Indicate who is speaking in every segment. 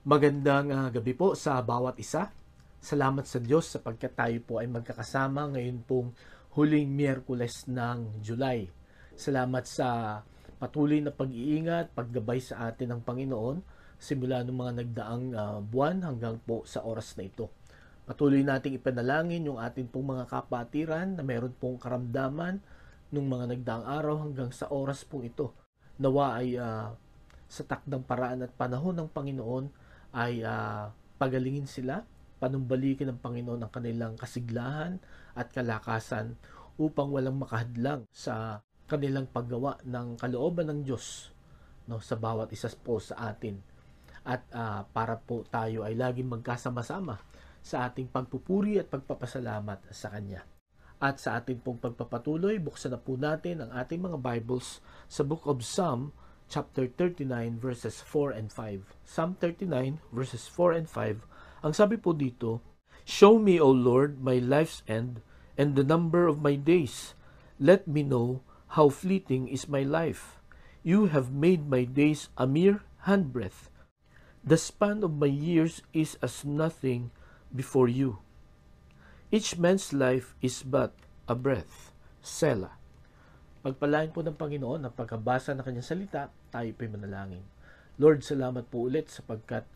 Speaker 1: Magandang gabi po sa bawat isa. Salamat sa Diyos sapagkat tayo po ay magkakasama ngayon pong huling Miyerkules ng July. Salamat sa patuloy na pag-iingat, paggabay sa atin ng Panginoon simula ng mga nagdaang buwan hanggang po sa oras na ito. Patuloy nating ipanalangin yung atin pong mga kapatiran na meron pong karamdaman nung mga nagdaang araw hanggang sa oras pong ito. Nawa ay sa takdang paraan at panahon ng Panginoon ay pagalingin sila, panumbalikin ng Panginoon ang kanilang kasiglahan at kalakasan upang walang makahadlang sa kanilang paggawa ng kalooban ng Diyos, no, sa bawat isa po sa atin. At para po tayo ay laging magkasama-sama sa ating pagpupuri at pagpapasalamat sa Kanya. At sa ating pong pagpapatuloy, buksan na po natin ang ating mga Bibles sa Book of Psalm chapter 39 verses 4 and 5. Psalm 39 verses 4 and 5. Ang sabi po dito, "Show me, O Lord, my life's end and the number of my days. Let me know how fleeting is my life. You have made my days a mere handbreadth. The span of my years is as nothing before you. Each man's life is but a breath." Selah. Pagpalain po ng Panginoon ang pagkabasa ng kanyang salita, tayo po'y manalangin. Lord, salamat po ulit sapagkat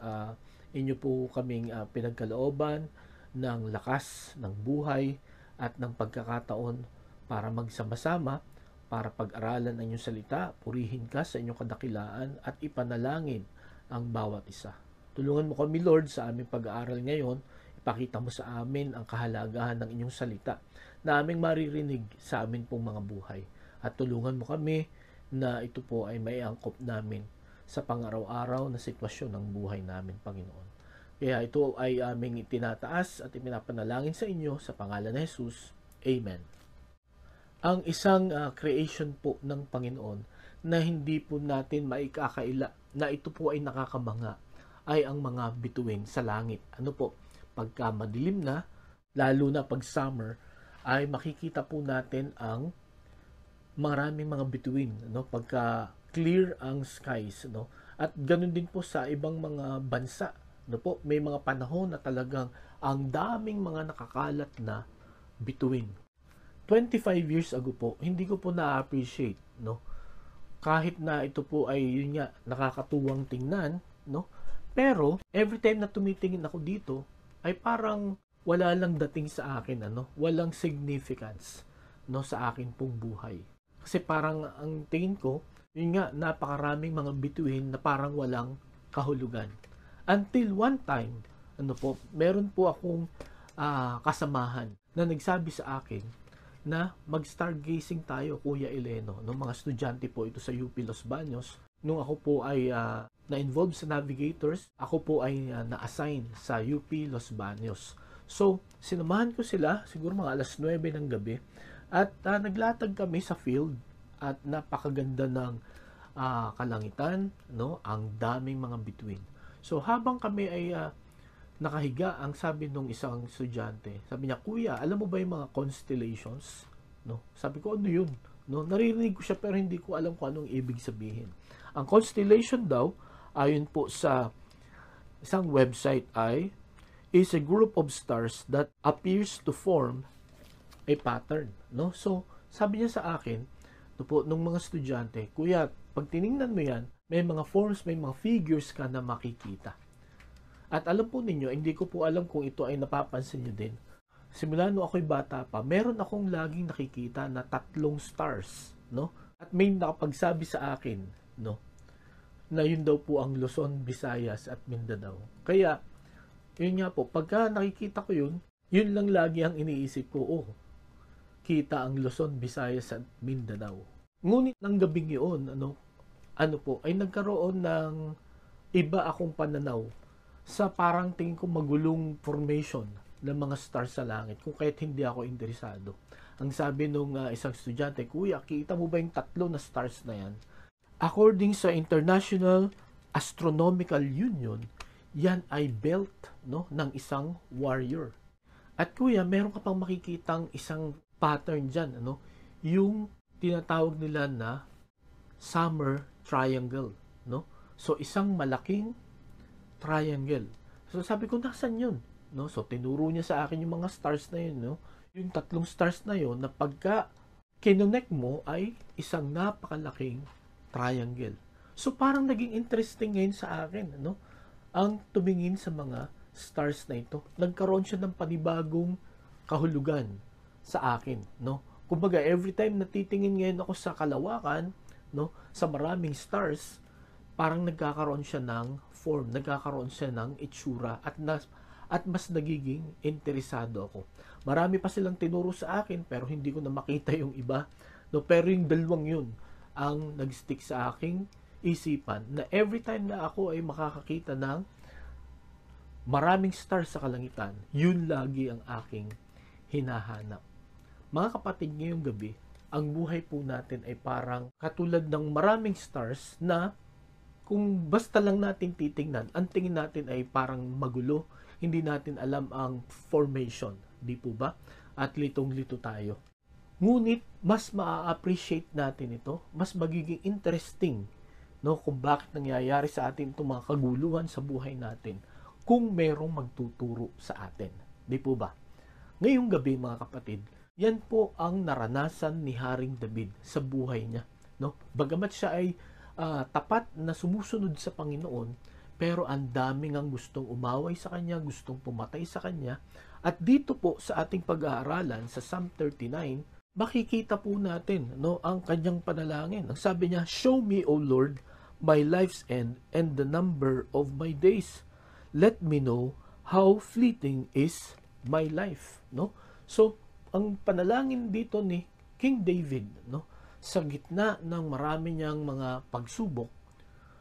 Speaker 1: inyo po kaming pinagkalooban ng lakas, ng buhay at ng pagkakataon para magsama-sama, para pag-aralan ang inyong salita, purihin ka sa inyong kadakilaan at ipanalangin ang bawat isa. Tulungan mo kami, Lord, sa aming pag-aaral ngayon. Ipakita mo sa amin ang kahalagahan ng inyong salita na aming maririnig sa amin pong mga buhay. At tulungan mo kami na ito po ay maiangkop namin sa pang-araw-araw na sitwasyon ng buhay namin, Panginoon. Kaya ito ay aming itinataas at ipinapanalangin sa inyo sa pangalan ni Jesus. Amen. Ang isang creation po ng Panginoon na hindi po natin maikakaila na ito po ay nakakamanga ay ang mga bituin sa langit. Ano po? Pagka madilim na, lalo na pag summer, ay makikita po natin ang maraming mga bituin, no? Pagka clear ang skies, no? At ganun din po sa ibang mga bansa, no po, may mga panahon na talagang ang daming mga nakakalat na bituin. 25 years ago po, hindi ko po na-appreciate, no? Kahit na ito po ay yun nga nakakatuwang tingnan, no? Pero every time na tumitingin ako dito, ay parang wala lang dating sa akin, ano? Walang significance, no, sa akin pong buhay. Kasi parang ang tingin ko, yun nga, napakaraming mga bituin na parang walang kahulugan. Until one time, ano po, meron po akong kasamahan na nagsabi sa akin na mag-stargazing tayo, Kuya Eleno. No, mga estudyante po ito sa UP Los Baños. Nung ako po ay na-involve sa Navigators, ako po ay na-assign sa UP Los Baños. So, sinamahan ko sila, siguro mga alas 9 ng gabi, at naglatag kami sa field at napakaganda ng kalangitan, no? Ang daming mga bituin. So habang kami ay nakahiga, ang sabi nung isang estudyante, sabi niya, "Kuya, alam mo ba yung mga constellations?" No? Sabi ko, "Ano yun?" No? Naririnig ko siya pero hindi ko alam kung anong ibig sabihin. Ang constellation daw, ayon po sa isang website is a group of stars that appears to form a pattern, no? So, sabi niya sa akin, no po, nung mga estudyante, "Kuya, pag tiningnan mo yan, may mga forms, may mga figures ka na makikita." At alam po ninyo, hindi ko po alam kung ito ay napapansin nyo din. Simula nung ako'y bata pa, meron akong laging nakikita na 3 stars, no? At may nakapagsabi sa akin, no, na yun daw po ang Luzon, Visayas at Mindanao. Kaya, yun nga po, pagka nakikita ko yun, yun lang lagi ang iniisip ko, kita ang Luzon, Visayas at Mindanao. Ngunit ng gabing yun, ano po, ay nagkaroon ng iba akong pananaw sa parang tingin ko magulong formation ng mga stars sa langit kung kahit hindi ako interesado. Ang sabi nung isang estudyante, "Kuya, kita mo ba yung 3 na stars na yan? According sa International Astronomical Union, yan ay belt, no, ng isang warrior. At kuya, meron ka pang makikitang isang pattern dyan, ano? Yung tinatawag nila na summer triangle, no? So, isang malaking triangle. So sabi ko, nasan yun? No? So tinuro niya sa akin yung mga stars na yun. No? Yung 3 stars na yun na pagka kinonect mo ay isang napakalaking triangle. So parang naging interesting ngayon sa akin. No? Ang tumingin sa mga stars na ito. Nagkaroon siya ng panibagong kahulugan sa akin. No? Kumbaga, every time na titingin ngayon ako sa kalawakan, no, sa maraming stars, parang nagkakaroon siya ng form, nagkakaroon siya ng itsura at mas nagiging interesado ako. Marami pa silang tinuro sa akin pero hindi ko na makita yung iba. No, pero yung dalawang yun ang nag-stick sa aking isipan na every time na ako ay makakakita ng maraming stars sa kalangitan, yun lagi ang aking hinahanap. Mga kapatid, ngayong gabi, ang buhay po natin ay parang katulad ng maraming stars na kung basta lang natin titingnan, ang tingin natin ay parang magulo, hindi natin alam ang formation, di po ba? At litong-lito tayo. Ngunit, mas maa-appreciate natin ito, mas magiging interesting, no, kung bakit nangyayari sa atin itong mga kaguluhan sa buhay natin kung merong magtuturo sa atin. Di po ba? Ngayong gabi, mga kapatid, yan po ang naranasan ni Haring David sa buhay niya. No? Bagamat siya ay tapat na sumusunod sa Panginoon, pero ang daming ang gustong umaway sa kanya, gustong pumatay sa kanya. At dito po sa ating pag-aaralan sa Psalm 39, makikita po natin, no, ang kanyang panalangin. Ang sabi niya, "Show me, O Lord, my life's end and the number of my days. Let me know how fleeting is my life." No? So, ang panalangin dito ni King David, no, sa gitna ng marami niyang mga pagsubok,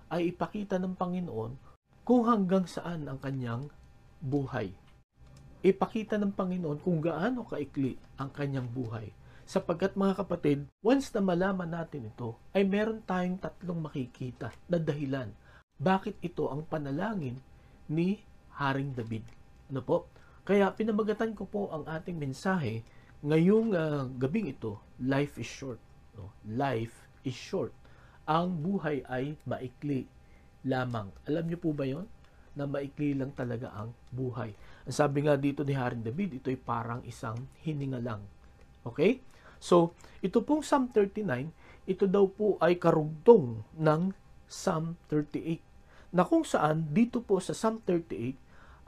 Speaker 1: ay ipakita ng Panginoon kung hanggang saan ang kanyang buhay. Ipakita ng Panginoon kung gaano kaikli ang kanyang buhay. Sapagkat mga kapatid, once na malaman natin ito, ay meron tayong 3 makikita na dahilan. Bakit ito ang panalangin ni Haring David? Ano po? Kaya pinamagatan ko po ang ating mensahe ngayong gabing ito, life is short. No? Life is short. Ang buhay ay maikli lamang. Alam niyo po ba yon? Na maikli lang talaga ang buhay. Ang sabi nga dito ni Haring David, ito ay parang isang hininga lang. Okay? So, ito pong Psalm 39, ito daw po ay karugtong ng Psalm 38. Na kung saan, dito po sa Psalm 38,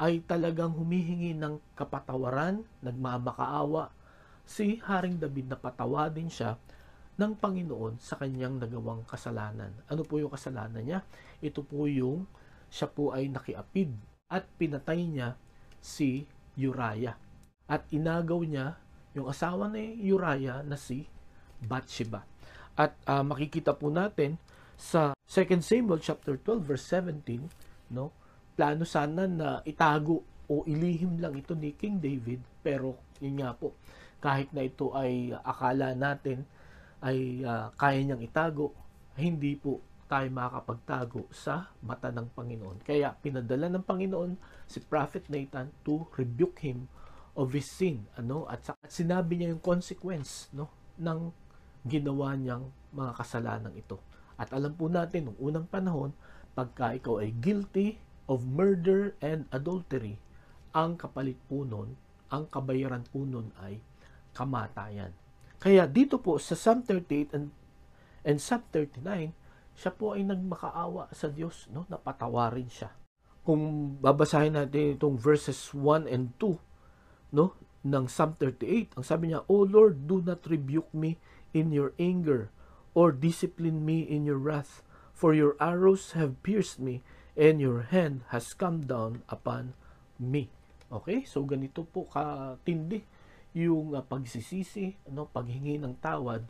Speaker 1: ay talagang humihingi ng kapatawaran, nagmamakaawa, si Haring David na patawadin siya ng Panginoon sa kanyang nagawang kasalanan. Ano po yung kasalanan niya? Ito po yung siya po ay nakiapid at pinatay niya si Uriah. At inagaw niya yung asawa ni Uriah na si Bathsheba. At makikita po natin sa 2 Samuel chapter 12 verse 17, no? Plano sana na itago o ilihim lang ito ni King David, pero yun nga po, kahit na ito ay akala natin ay kaya niyang itago, hindi po tayo makakapagtago sa mata ng Panginoon. Kaya pinadala ng Panginoon si Prophet Nathan to rebuke him of his sin. At sinabi niya yung consequence, no, ng ginawa niyang mga kasalanan ito. At alam po natin, nung unang panahon, pagka ikaw ay guilty of murder and adultery, ang kapalit po nun, ang kabayaran po nun ay kamatayan. Kaya dito po sa Psalm 38 and Psalm 39, siya po ay nagmakaawa sa Diyos, no? Napatawarin siya. Kung babasahin natin itong verses 1 and 2, no, ng Psalm 38, ang sabi niya, "O Lord, do not rebuke me in your anger, or discipline me in your wrath, for your arrows have pierced me, and your hand has come down upon me." Okay? So, ganito po katindi yung pagsisisi, paghingi ng tawad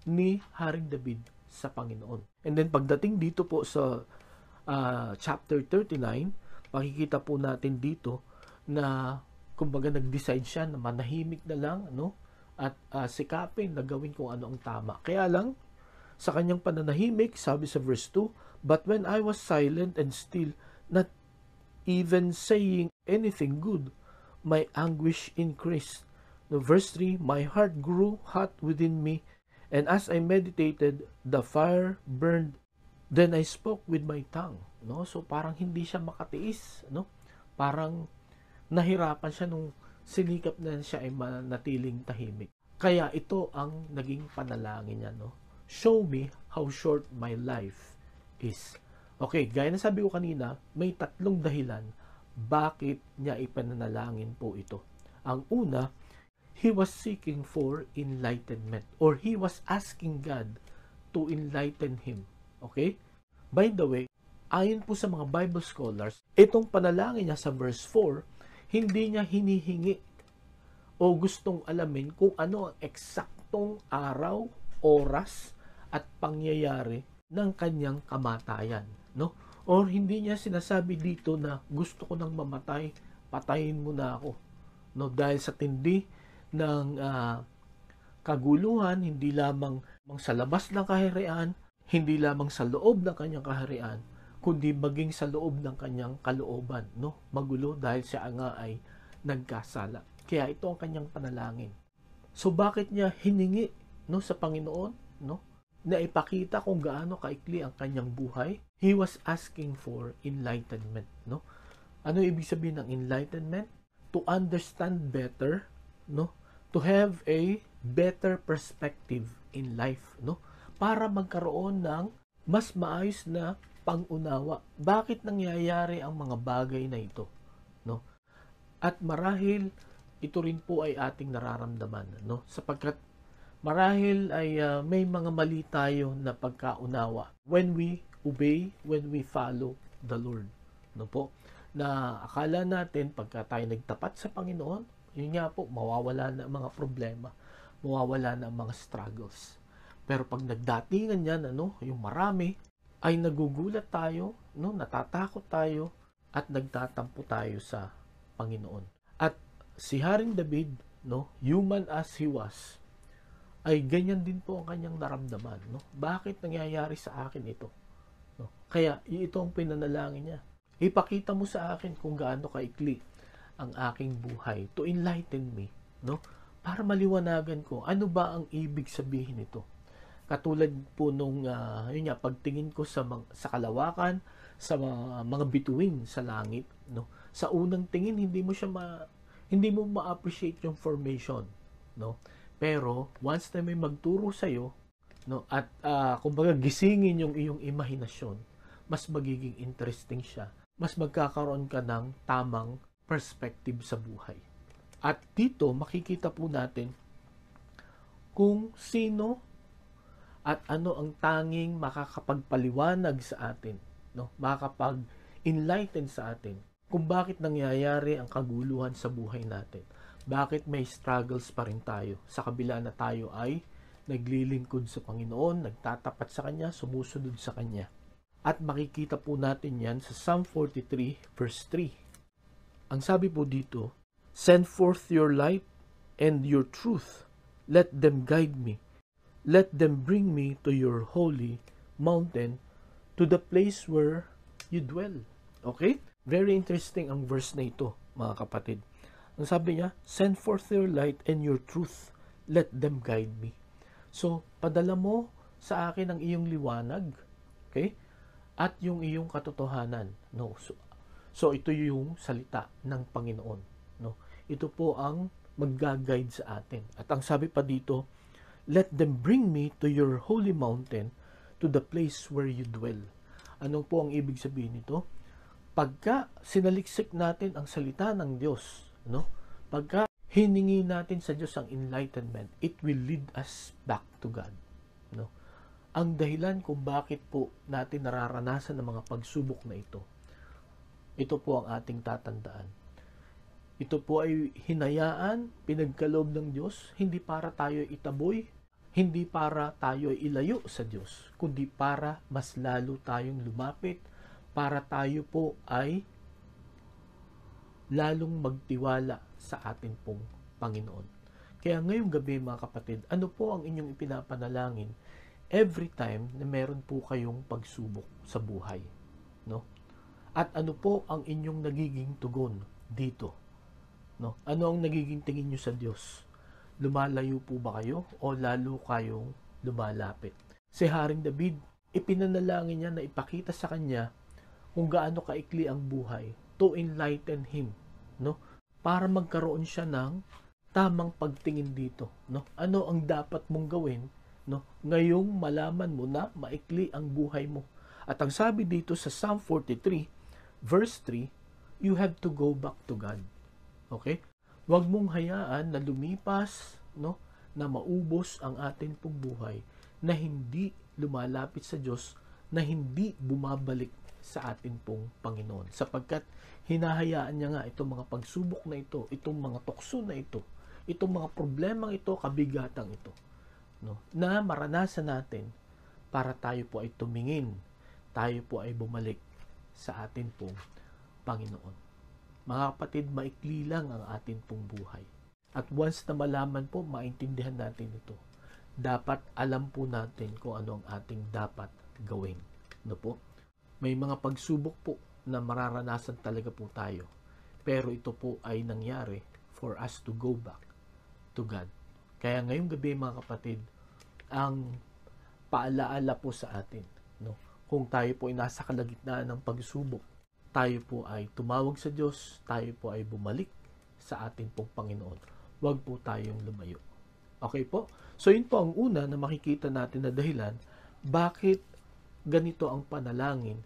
Speaker 1: ni Haring David sa Panginoon. And then, pagdating dito po sa chapter 39, makikita po natin dito na kumbaga nag-decide siya na manahimik na lang, at sikapin na gawin kung ano ang tama. Kaya lang, sa kanyang pananahimik, sabi sa verse 2, "But when I was silent and still, not even saying anything good, my anguish increased." No, verse 3, "My heart grew hot within me, and as I meditated, the fire burned Then I spoke with my tongue, no? So parang hindi siya makatiis, no? Parang nahirapan siya nung sinikap na siya ay manatiling tahimik. Kaya ito ang naging panalangin niya, no? Show me how short my life is. Okay, gaya na sabi ko kanina, may tatlong dahilan bakit niya ipananalangin po ito. Ang una, he was seeking for enlightenment, or he was asking God to enlighten him. Okay? By the way, ayon po sa mga Bible scholars, itong panalangin niya sa verse 4, hindi niya hinihingi o gustong alamin kung ano ang eksaktong araw, oras, at pangyayari ng kanyang kamatayan, no? Or hindi niya sinasabi dito na gusto ko nang mamatay, patayin mo na ako, no? Dahil sa tindi ng kaguluhan, hindi lamang sa labas ng kaharian, hindi lamang sa loob ng kanyang kaharian, kundi maging sa loob ng kanyang kalooban, no? Magulo dahil siya nga ay nagkasala. Kaya ito ang kanyang panalangin. So bakit niya hiningi, no, sa Panginoon, no, na ipakita kung gaano kaikli ang kanyang buhay? He was asking for enlightenment, no? Ano ibig sabihin ng enlightenment? To understand better, no? To have a better perspective in life, no? Para magkaroon ng mas maayos na pang-unawa. Bakit nangyayari ang mga bagay na ito, no? At marahil ito rin po ay ating nararamdaman, no? Sapagkat marahil ay may mga mali tayo na pagkaunawa when we obey, when we follow the Lord, no po? Na akala natin pagka tayo nagtapat sa Panginoon, yun nga po, mawawala na ang mga problema, mawawala na ang mga struggles. Pero pag nagdatingan yan, ano, yung marami, ay nagugulat tayo, no, natatakot tayo, at nagtatampo tayo sa Panginoon. At si Haring David, no, human as he was, ay ganyan din po ang kanyang naramdaman, no? Bakit nangyayari sa akin ito? No? Kaya ito ang pinanalangin niya. Ipakita mo sa akin kung gaano kaikli ang aking buhay, to enlighten me, no? Para maliwanagan ko ano ba ang ibig sabihin nito. Katulad po nung yun nga, pagtingin ko sa kalawakan, sa mga bituin sa langit, no? Sa unang tingin hindi mo ma-appreciate yung formation, no? Pero once na may magturo sa iyo, no, at kumbaga gisingin yung iyong imahinasyon, mas magiging interesting siya. Mas magkakaroon ka ng tamang perspective sa buhay. At dito makikita po natin kung sino at ano ang tanging makakapagpaliwanag sa atin, no? Makakapag-enlighten sa atin kung bakit nangyayari ang kaguluhan sa buhay natin. Bakit may struggles pa rin tayo sa kabila na tayo ay naglilingkod sa Panginoon, nagtatapat sa Kanya, sumusunod sa Kanya. At makikita po natin yan sa Psalm 43 verse 3. Ang sabi po dito, send forth your light and your truth. Let them guide me. Let them bring me to your holy mountain, to the place where you dwell. Okay? Very interesting ang verse na ito, mga kapatid. Ang sabi niya, send forth your light and your truth. Let them guide me. So, padala mo sa akin ang iyong liwanag. Okay? At yung iyong katotohanan. No? So ito yung salita ng Panginoon. No? Ito po ang mag-guide sa atin. At ang sabi pa dito, let them bring me to your holy mountain, to the place where you dwell. Ano po ang ibig sabihin nito? Pagka sinaliksik natin ang salita ng Diyos, no? Pagka hiningi natin sa Diyos ang enlightenment, it will lead us back to God. No? Ang dahilan kung bakit po natin nararanasan ng mga pagsubok na ito, ito po ang ating tatandaan. Ito po ay hinayaan, pinagkaloob ng Diyos, hindi para tayo itaboy, hindi para tayo ilayo sa Diyos, kundi para mas lalo tayong lumapit, para tayo po ay lalong magtiwala sa atin pong Panginoon. Kaya ngayong gabi mga kapatid, ano po ang inyong ipinapanalangin every time na meron po kayong pagsubok sa buhay? No? At ano po ang inyong nagiging tugon dito? No? Ano ang nagiging tingin nyo sa Diyos? Lumalayo po ba kayo o lalo kayong lumalapit? Si Haring David, ipinanalangin niya na ipakita sa kanya kung gaano kaikli ang buhay, to enlighten him, no? Para magkaroon siya ng tamang pagtingin dito, no? Ano ang dapat mong gawin, no? Ngayong malaman mo na maikli ang buhay mo. At ang sabi dito sa Psalm 43 verse 3, you have to go back to God. Okay? Huwag mong hayaan na lumipas, no? Na maubos ang atin pong buhay na hindi lumalapit sa Diyos, na hindi bumabalik sa atin pong Panginoon. Sapagkat hinahayaan niya nga itong mga pagsubok na ito, itong mga tukso na ito, itong mga problemang ito, kabigatang ito, no? Na maranasan natin para tayo po ay tumingin, tayo po ay bumalik sa atin pong Panginoon. Mga kapatid, maikli lang ang atin pong buhay. At once na malaman po, maintindihan natin ito, dapat alam po natin kung ano ang ating dapat gawin. No po? May mga pagsubok po na mararanasan talaga po tayo. Pero ito po ay nangyari for us to go back to God. Kaya ngayong gabi, mga kapatid, ang paalaala po sa atin, no? Kung tayo po ay nasa kalagitnaan ng pagsubok, tayo po ay tumawag sa Diyos, tayo po ay bumalik sa atin pong Panginoon. Huwag po tayong lumayo. Okay po? So yun po ang una na makikita natin na dahilan bakit ganito ang panalangin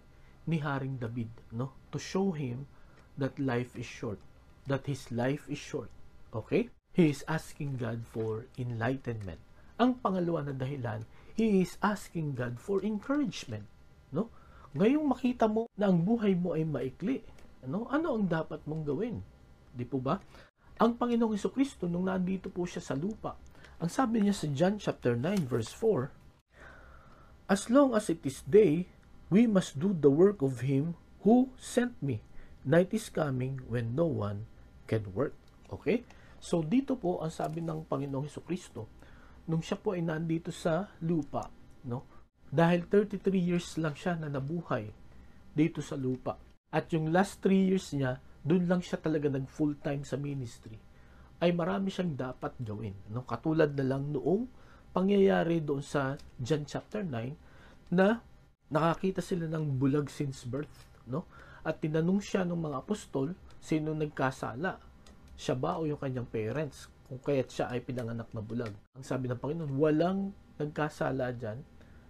Speaker 1: ni Haring David, no? To show him that life is short, that his life is short. Okay? He is asking God for enlightenment. Ang pangalawa na dahilan, he is asking God for encouragement, no? Ngayong makita mo na ang buhay mo ay maikli, ano ang dapat mong gawin? Di po ba? Ang Panginoong Hesukristo, nung nandito po siya sa lupa, ang sabi niya sa John chapter 9 verse 4, as long as it is day, we must do the work of Him who sent me. Night is coming when no one can work. Okay? So dito po ang sabi ng Panginoong Hesukristo, nung siya po ay nandito sa lupa, no? Dahil 33 years lang siya na nabuhay dito sa lupa. At yung last 3 years niya, doon lang siya talaga nag full time sa ministry. Ay marami siyang dapat gawin, no? Katulad na lang noong pangyayari doon sa John chapter 9 na nakakita sila ng bulag since birth, no? At tinanong siya ng mga apostol, sino nagkasala? Siya ba o yung kanyang parents? Kung kaya't siya ay pinanganak na bulag. Ang sabi ng Panginoon, walang nagkasala dyan,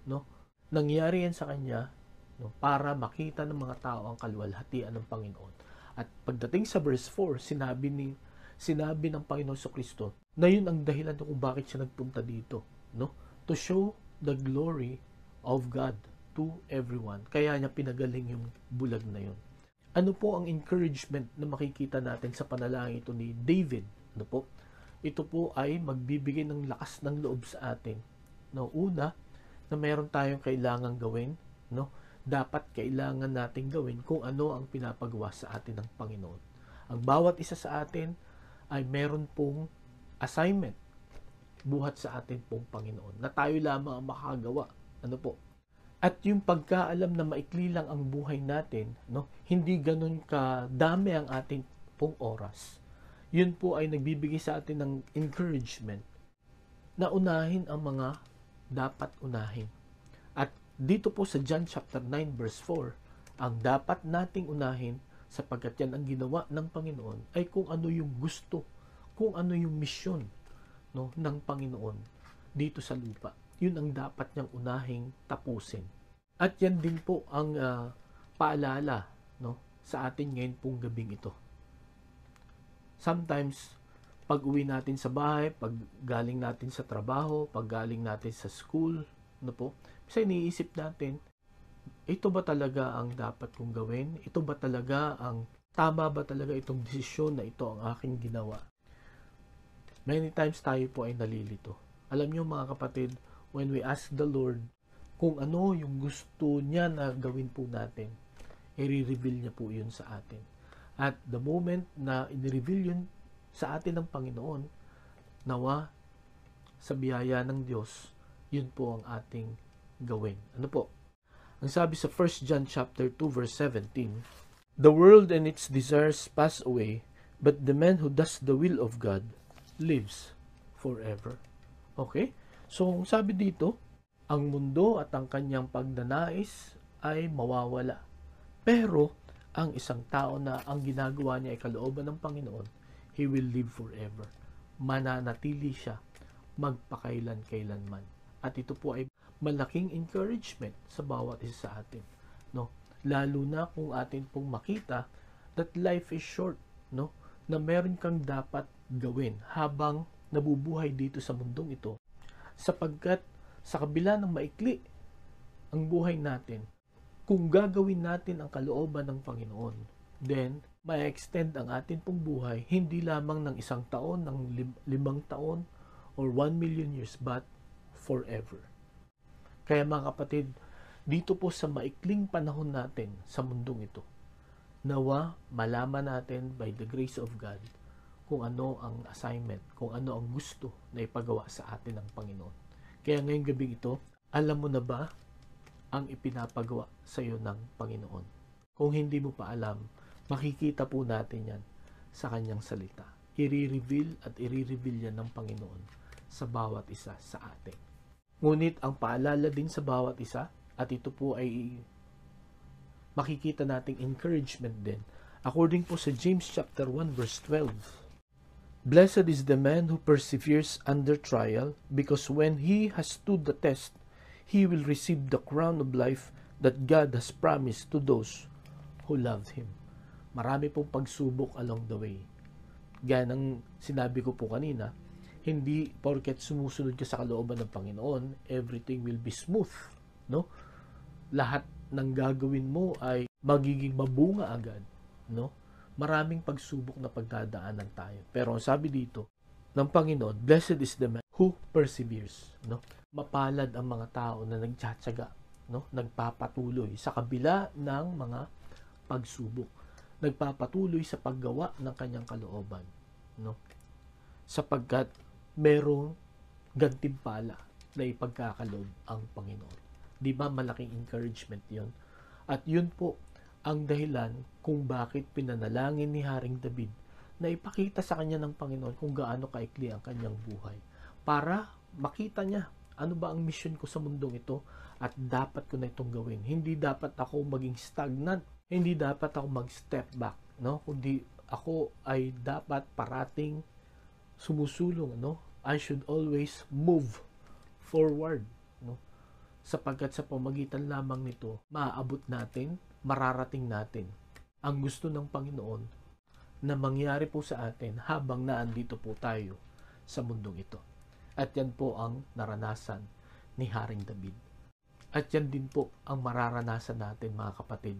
Speaker 1: no? Nangyari yan sa kanya, no? Para makita ng mga tao ang kaluwalhatian ng Panginoon. At pagdating sa verse 4, sinabi ng Panginoon Jesucristo na yun ang dahilan kung bakit siya nagpunta dito, no? To show the glory of God to everyone. Kaya niya pinagaling yung bulag na yun. Ano po ang encouragement na makikita natin sa panalangin ito ni David? Ano po? Ito po ay magbibigay ng lakas ng loob sa atin. No, una, na mayroon tayong kailangang gawin, no? Dapat kailangan nating gawin kung ano ang pinapagawa sa atin ng Panginoon. Ang bawat isa sa atin ay meron pong assignment buhat sa atin pong Panginoon na tayo lamang ang makagawa. Ano po? At yung pagkaalam na maikli lang ang buhay natin, no? Hindi ganun kadami ang ating pong oras. Yun po ay nagbibigay sa atin ng encouragement na unahin ang mga dapat unahin. At dito po sa John chapter 9 verse 4, ang dapat nating unahin sapagkat yan ang ginawa ng Panginoon ay kung ano yung gusto, kung ano yung misyon, no, ng Panginoon dito sa lupa. Yun ang dapat niyang unahing tapusin. At yan din po ang paalala, no, sa atin ngayon pong gabing ito. Sometimes, pag uwi natin sa bahay, pag galing natin sa trabaho, pag galing natin sa school, no po, kasi iniisip natin, ito ba talaga ang dapat kong gawin? Ito ba talaga tama ba talaga itong desisyon na ito ang aking ginawa? Many times tayo po ay nalilito. Alam niyo mga kapatid, when we ask the Lord kung ano yung gusto niya na gawin po natin, i-reveal niya po yun sa atin. At the moment na i-reveal yun sa atin ng Panginoon, nawa sa biyaya ng Diyos, yun po ang ating gawin. Ano po? Ang sabi sa 1 John chapter 2 verse 17, the world and its desires pass away, but the man who does the will of God lives forever. Okay? So, ang sabi dito, Ang mundo at ang kanyang pagnanais ay mawawala. Pero, ang isang tao na ang ginagawa niya ay kalooban ng Panginoon, he will live forever. Mananatili siya magpakailan-kailanman. At ito po ay malaking encouragement sa bawat isa sa atin, no? Lalo na kung atin pong makita that life is short, no? Na meron kang dapat gawin habang nabubuhay dito sa mundong ito, sapagkat sa kabila ng maikli ang buhay natin, kung gagawin natin ang kalooban ng Panginoon, then ma-extend ang atin pong buhay hindi lamang ng 1 taon, ng 5 taon, or 1 million years, but forever. Kaya mga kapatid, dito po sa maikling panahon natin sa mundong ito, nawa malaman natin by the grace of God kung ano ang assignment, kung ano ang gusto na ipagawa sa atin ng Panginoon. Kaya ngayong gabi ito, alam mo na ba ang ipinapagawa sa iyo ng Panginoon? Kung hindi mo pa alam, makikita po natin yan sa kanyang salita. I-reveal at i-reveal yan ng Panginoon sa bawat isa sa atin. Ngunit ang paalala din sa bawat isa, at ito po ay makikita nating encouragement din, according po sa James chapter 1 verse 12. Blessed is the man who perseveres under trial, because when he has stood the test, he will receive the crown of life that God has promised to those who love Him. Marami pong pagsubok along the way. Gaya ng sinabi ko po kanina, hindi porket sumusunod ka sa kalooban ng Panginoon, everything will be smooth, no? Lahat ng gagawin mo ay magiging mabunga agad, no? Maraming pagsubok na pagdadaanan tayo. Pero ang sabi dito ng Panginoon, blessed is the man who perseveres, no? Mapalad ang mga tao na nagtsatsaga, no? Nagpapatuloy sa kabila ng mga pagsubok. Nagpapatuloy sa paggawa ng kanyang kalooban, no? Sapagkat merong gantimpala na ipagkakaloob ang Panginoon. Di ba malaking encouragement yon? At yun po ang dahilan kung bakit pinanalangin ni Haring David na ipakita sa kanya ng Panginoon kung gaano kaikli ang kanyang buhay, para makita niya ano ba ang mission ko sa mundong ito at dapat ko na itong gawin. Hindi dapat ako maging stagnant, hindi dapat ako mag-step back, no? Kundi ako ay dapat parating sumusulong, no? I should always move forward, no? Sapagkat sa pamagitan lamang nito, maaabot natin, mararating natin ang gusto ng Panginoon na mangyari po sa atin habang naandito po tayo sa mundong ito. At yan po ang naranasan ni Haring David. At yan din po ang mararanasan natin, mga kapatid.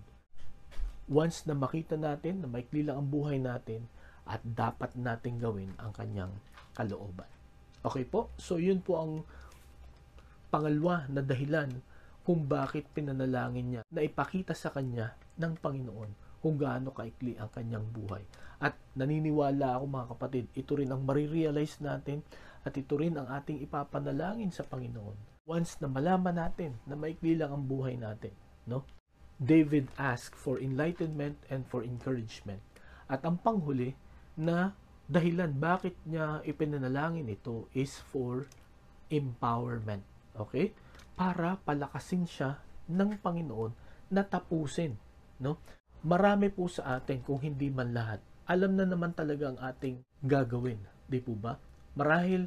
Speaker 1: Once na makita natin na maikli lang ang buhay natin at dapat nating gawin ang kanyang kalooban. Okay po? So yun po ang pangalawa na dahilan kung bakit pinanalangin niya na ipakita sa kanya ng Panginoon kung gaano kaikli ang kanyang buhay. At naniniwala ako, mga kapatid, ito rin ang marirealize natin at ito rin ang ating ipapanalangin sa Panginoon. Once na malaman natin na maikli lang ang buhay natin, no? David asked for enlightenment and for encouragement. At ang panghuli na dahilan bakit niya ipinanalangin ito is for empowerment. Okay? Para palakasin siya ng Panginoon na tapusin, no? Marami po sa atin, kung hindi man lahat, alam na naman talaga ang ating gagawin, di po ba? Marahil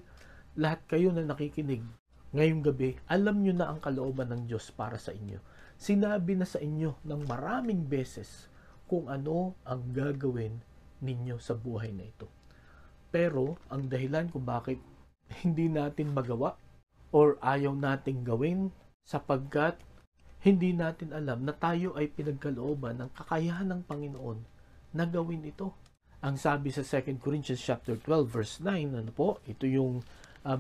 Speaker 1: lahat kayo na nakikinig ngayong gabi, alam nyo na ang kalooban ng Diyos para sa inyo. Sinabi na sa inyo ng maraming beses kung ano ang gagawin ninyo sa buhay na ito. Pero ang dahilan kung bakit hindi natin magawa or ayaw nating gawin, sapagkat hindi natin alam na tayo ay pinagkalooban ng kakayahan ng Panginoon na gawin ito. Ang sabi sa 2 Corinthians chapter 12 verse 9, ano po, ito yung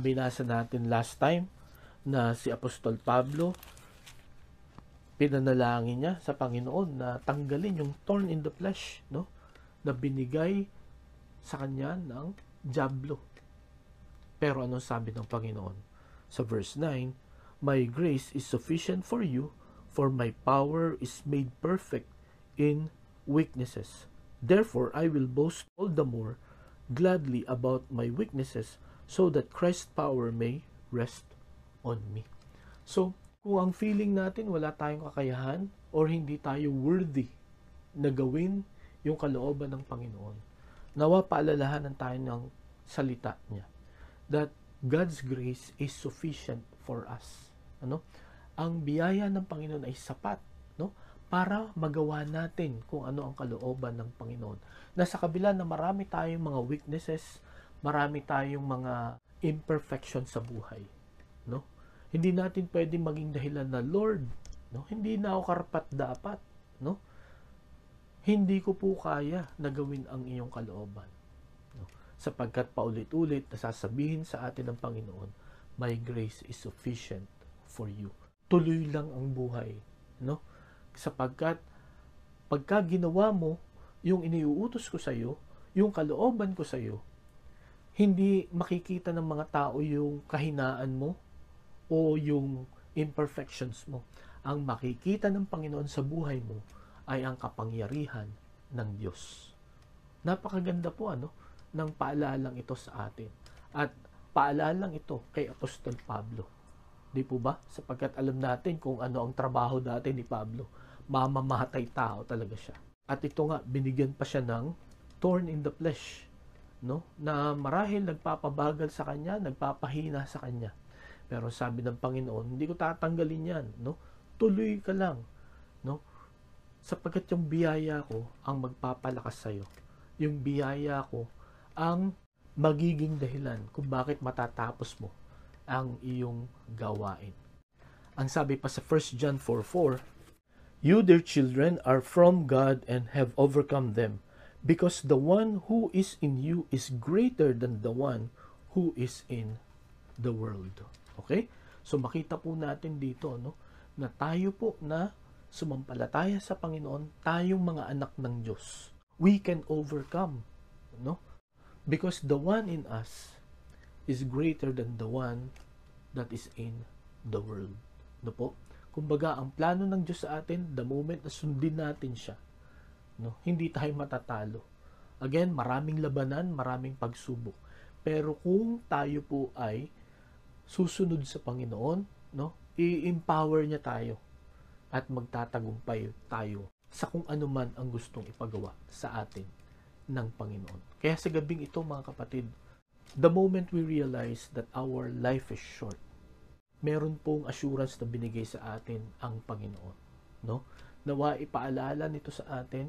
Speaker 1: binasa natin last time, na si Apostol Pablo, pinanalangin niya sa Panginoon na tanggalin yung thorn in the flesh, no? Na binigay sa kanya ng dyablo. Pero anong sabi ng Panginoon? Sa verse 9, my grace is sufficient for you, for my power is made perfect in weaknesses. Therefore, I will boast all the more gladly about my weaknesses, so that Christ's power may rest on me. So, kung ang feeling natin wala tayong kakayahan or hindi tayo worthy na gawin yung kalooban ng Panginoon, nawa paalalahanan tayo ng salita niya that God's grace is sufficient for us. Ano? Ang biyaya ng Panginoon ay sapat, no? Para magawa natin kung ano ang kalooban ng Panginoon. Na sa kabila na marami tayong mga weaknesses, marami tayong mga imperfections sa buhay, no? Hindi natin pwedeng maging dahilan na, Lord, no? Hindi na ako karapat-dapat, no? Hindi ko po kaya na gawin ang iyong kalooban. No? Sapagkat paulit-ulit nasasabihin sa atin ng Panginoon, my grace is sufficient for you. Tuloy lang ang buhay, no? Sapagkat pagka ginawa mo yung iniuutos ko sa iyo, yung kalooban ko sa iyo, hindi makikita ng mga tao yung kahinaan mo o yung imperfections mo. Ang makikita ng Panginoon sa buhay mo ay ang kapangyarihan ng Diyos. Napakaganda po ng paalalang ito sa atin. At paalalang ito kay Apostol Pablo. Di po ba? Sapagkat alam natin kung ano ang trabaho dati ni Pablo. Mamamatay tao talaga siya. At ito nga, binigyan pa siya ng thorn in the flesh, no? Na marahil nagpapabagal sa kanya, nagpapahina sa kanya. Pero sabi ng Panginoon, hindi ko tatanggalin yan, no? Tuloy ka lang, no? Sapagkat yung biyaya ko ang magpapalakas sa iyo. Yung biyaya ko ang magiging dahilan kung bakit matatapos mo ang iyong gawain. Ang sabi pa sa 1 John 4:4, you, dear children, are from God and have overcome them, because the one who is in you is greater than the one who is in the world. Okay? So makita po natin dito, no, na tayo po na sumampalataya sa Panginoon, tayong mga anak ng Diyos. We can overcome, no? Because the one in us is greater than the one that is in the world. No po? Kumbaga, ang plano ng Diyos sa atin, the moment na sundin natin siya, no, hindi tayo matatalo. Again, maraming labanan, maraming pagsubok. Pero kung tayo po ay susunod sa Panginoon, no, i-empower niya tayo at magtatagumpay tayo sa kung ano man ang gustong ipagawa sa atin ng Panginoon. Kaya sa gabing ito, mga kapatid, the moment we realize that our life is short, meron pong assurance na binigay sa atin ang Panginoon, no? Nawa ipaalala nito sa atin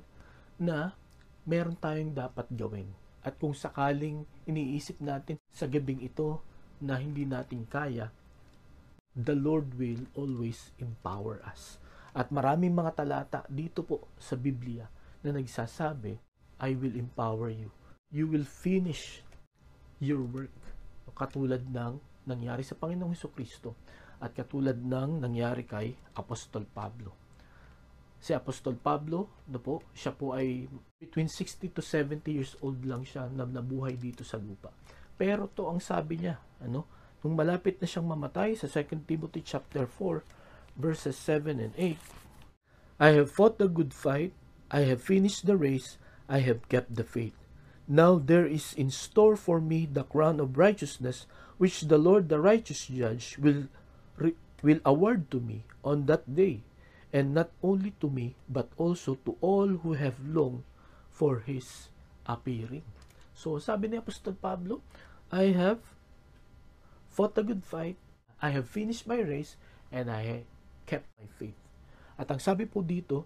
Speaker 1: na meron tayong dapat gawin. At kung sakaling iniisip natin sa gabing ito na hindi natin kaya, the Lord will always empower us. At maraming mga talata dito po sa Biblia na nagsasabi, I will empower you. You will finish your work. Katulad ng nangyari sa Panginoong Hesukristo at katulad ng nangyari kay Apostol Pablo. Si Apostol Pablo, siya po ay between 60 to 70 years old lang siya na nabuhay dito sa lupa. Pero to ang sabi niya, nung malapit na siyang mamatay sa 2 Timothy chapter 4 verses 7 and 8, I have fought the good fight, I have finished the race, I have kept the faith. Now there is in store for me the crown of righteousness, which the Lord, the righteous judge, will award to me on that day, and not only to me, but also to all who have longed for His appearing. So sabi ni Apostol Pablo, I have fought a good fight, I have finished my race, and I kept my faith. At ang sabi po dito,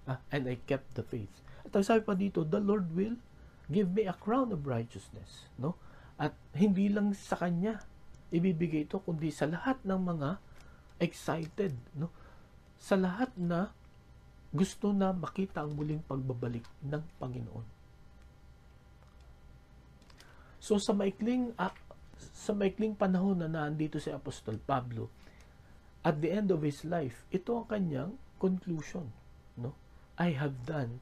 Speaker 1: and I kept the faith. At ang sabi pa dito, the Lord will give me a crown of righteousness, no? At hindi lang sa kanya ibibigay ito, kundi sa lahat ng mga excited, no? Sa lahat na gusto na makita ang muling pagbabalik ng Panginoon. So sa maikling panahon na nandito si Apostol Pablo, at the end of his life, ito ang kanyang conclusion, no? I have done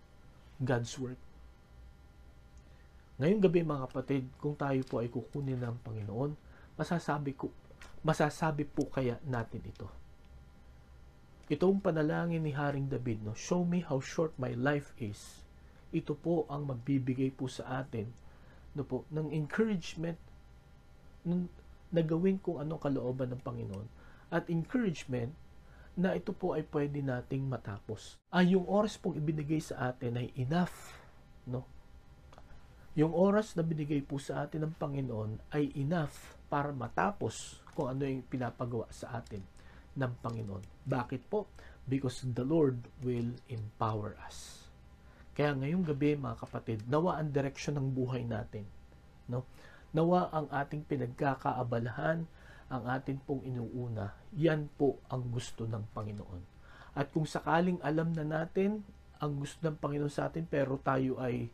Speaker 1: God's work. Ngayong gabi, mga kapatid, kung tayo po ay kukunin ng Panginoon, masasabi po kaya natin ito. Itong panalangin ni Haring David, no, show me how short my life is. Ito po ang magbibigay po sa atin, no, po, ng encouragement na gawin kung anong kalooban ng Panginoon at encouragement na ito po ay pwede nating matapos. Yung oras pong ibinigay sa atin ay enough, no? Yung oras na binigay po sa atin ng Panginoon ay enough para matapos kung ano yung pinapagawa sa atin ng Panginoon. Bakit po? Because the Lord will empower us. Kaya ngayong gabi, mga kapatid, nawa ang direksyon ng buhay natin, no? Nawa ang ating pinagkakaabalahan, ang atin pong inuuna, yan po ang gusto ng Panginoon. At kung sakaling alam na natin ang gusto ng Panginoon sa atin, pero tayo ay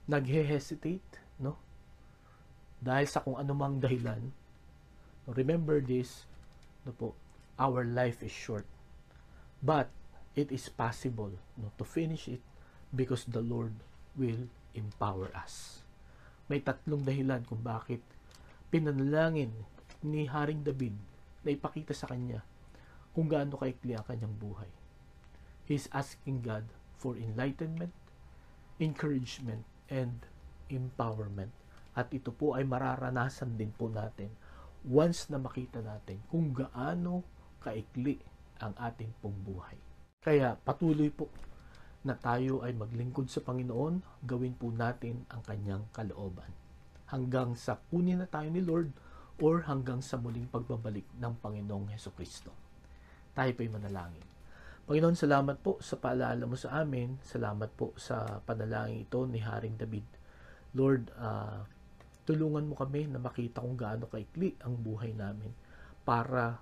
Speaker 1: naghe-hesitate, no? Dahil sa kung anumang dahilan, remember this, no po, our life is short. But it is possible, no, to finish it because the Lord will empower us. May tatlong dahilan kung bakit pinanalangin ni Haring David na ipakita sa kanya kung gaano kaikli ang kanyang buhay. He's asking God for enlightenment, encouragement, and empowerment. At ito po ay mararanasan din po natin once na makita natin kung gaano kaikli ang ating pong buhay. Kaya patuloy po na tayo ay maglingkod sa Panginoon, gawin po natin ang kanyang kalooban. Hanggang sa kunin na tayo ni Lord or hanggang sa muling pagbabalik ng Panginoong Hesukristo. Tayo po'y manalangin. Panginoon, salamat po sa paalala mo sa amin. Salamat po sa panalangin ito ni Haring David. Lord, tulungan mo kami na makita kung gaano kaikli ang buhay namin para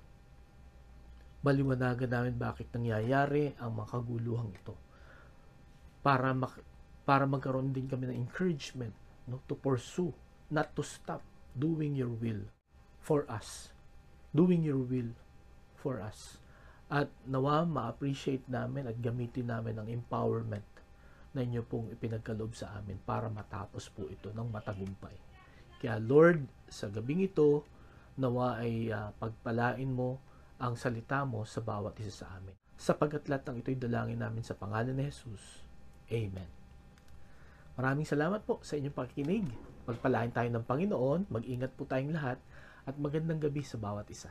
Speaker 1: maliwanagan namin bakit nangyayari ang mga kaguluhang ito. Para magkaroon din kami ng encouragement, no, to pursue, not to stop doing your will for us. Doing your will for us. At nawa ma-appreciate namin at gamitin namin ang empowerment na inyo pong ipinagkaloob sa amin para matapos po ito ng matagumpay. Kaya Lord, sa gabing ito, nawa ay pagpalain mo ang salita mo sa bawat isa sa amin. Sapagkat lahat ng ito'y dalangin namin sa pangalan ni Jesus. Amen. Maraming salamat po sa inyong pakikinig. Pagpalain tayo ng Panginoon, mag-ingat po tayong lahat, at magandang gabi sa bawat isa.